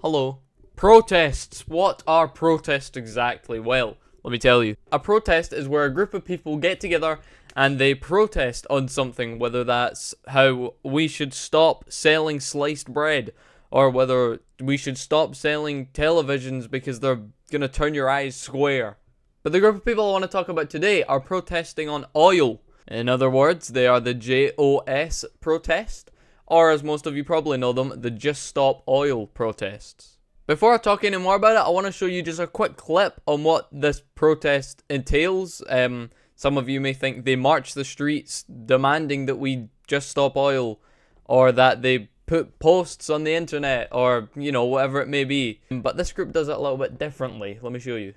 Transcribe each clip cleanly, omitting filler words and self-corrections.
Hello. Protests. What are protests exactly? Well, let me tell you. A protest is where a group of people get together and they protest on something, whether that's how we should stop selling sliced bread, or whether we should stop selling televisions because they're gonna turn your eyes square. But the group of people I want to talk about today are protesting on oil. In other words, they are the JOS protest, or as most of you probably know them, the Just Stop Oil protests. Before I talk any more about it, I want to show you just a quick clip on what this protest entails. Some of you may think they march the streets demanding that we just stop oil, or that they put posts on the internet, or, you know, whatever it may be. But this group does it a little bit differently. Let me show you.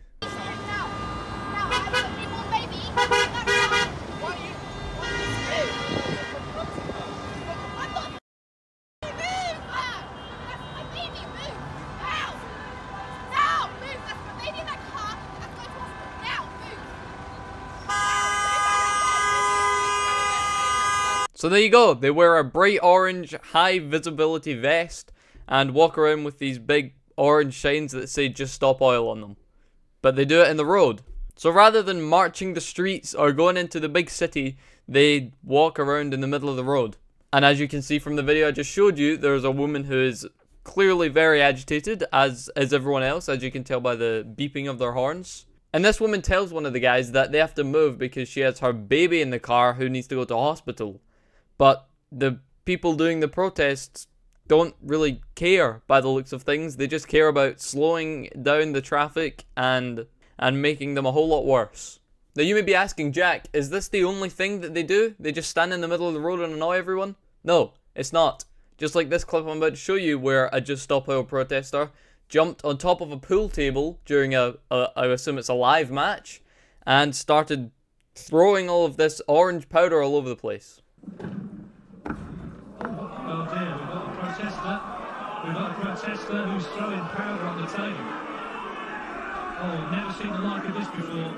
So there you go, they wear a bright orange, high visibility vest and walk around with these big orange signs that say just stop oil on them. But they do it in the road. So rather than marching the streets or going into the big city, they walk around in the middle of the road. And as you can see from the video I just showed you, there's a woman who is clearly very agitated, as is everyone else, as you can tell by the beeping of their horns. And this woman tells one of the guys that they have to move because she has her baby in the car who needs to go to hospital. But the people doing the protests don't really care by the looks of things. They just care about slowing down the traffic and making them a whole lot worse. Now you may be asking, Jack, is this the only thing that they do? They just stand in the middle of the road and annoy everyone? No, it's not. Just like this clip I'm about to show you, where a Just Stop Oil protester jumped on top of a pool table during I assume it's a live match, and started throwing all of this orange powder all over the place. Oh dear, we've got a protester. We've got a protester who's throwing powder on the table. Oh, never seen the like of this before.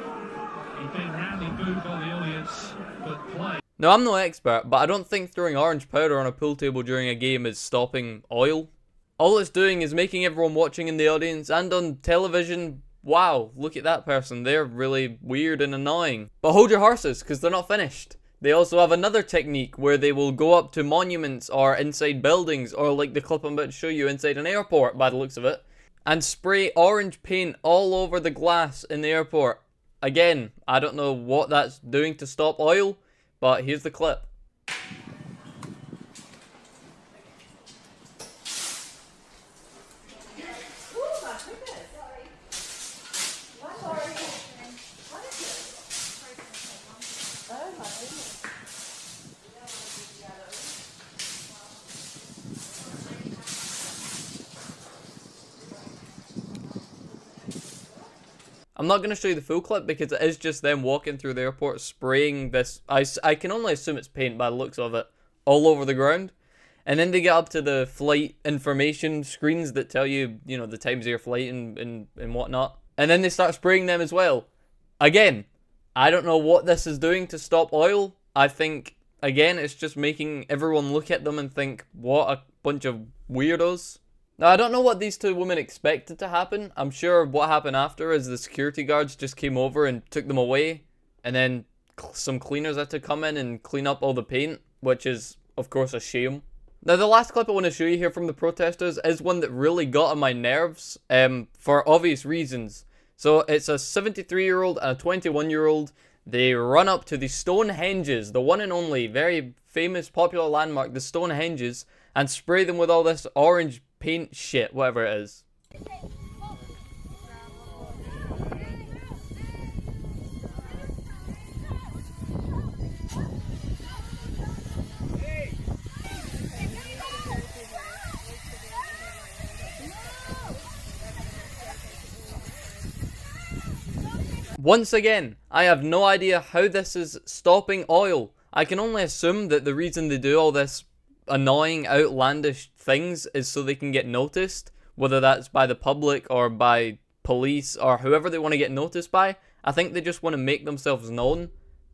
He's being roundly booed by the audience, but play. Now, I'm no expert, but I don't think throwing orange powder on a pool table during a game is stopping oil. All it's doing is making everyone watching in the audience and on television, wow, look at that person, they're really weird and annoying. But hold your horses, because they're not finished. They also have another technique where they will go up to monuments or inside buildings, or like the clip I'm about to show you, inside an airport by the looks of it, and spray orange paint all over the glass in the airport. Again, I don't know what that's doing to stop oil, but here's the clip. I'm not going to show you the full clip because it is just them walking through the airport spraying this, I can only assume it's paint by the looks of it, all over the ground. And then they get up to the flight information screens that tell you, you know, the times of your flight and whatnot. And then they start spraying them as well. Again, I don't know what this is doing to stop oil. I think, again, it's just making everyone look at them and think, what a bunch of weirdos. Now, I don't know what these two women expected to happen. I'm sure what happened after is the security guards just came over and took them away. And then some cleaners had to come in and clean up all the paint, which is, of course, a shame. Now, the last clip I want to show you here from the protesters is one that really got on my nerves, for obvious reasons. So, it's a 73-year-old and a 21-year-old. They run up to the Stonehenges, the one and only, very famous, popular landmark, the Stonehenges, and spray them with all this orange paint shit, whatever it is. Once again, I have no idea how this is stopping oil. I can only assume that the reason they do all this annoying, outlandish things is so they can get noticed, whether that's by the public or by police or whoever they want to get noticed by. I think they just want to make themselves known,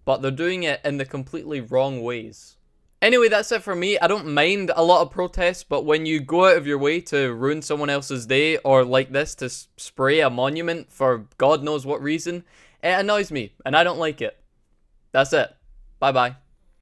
but they're doing it in the completely wrong ways. Anyway, that's it for me. I don't mind a lot of protests, but when you go out of your way to ruin someone else's day, or like this, to spray a monument for God knows what reason, it annoys me, and I don't like it. That's it. Bye-bye.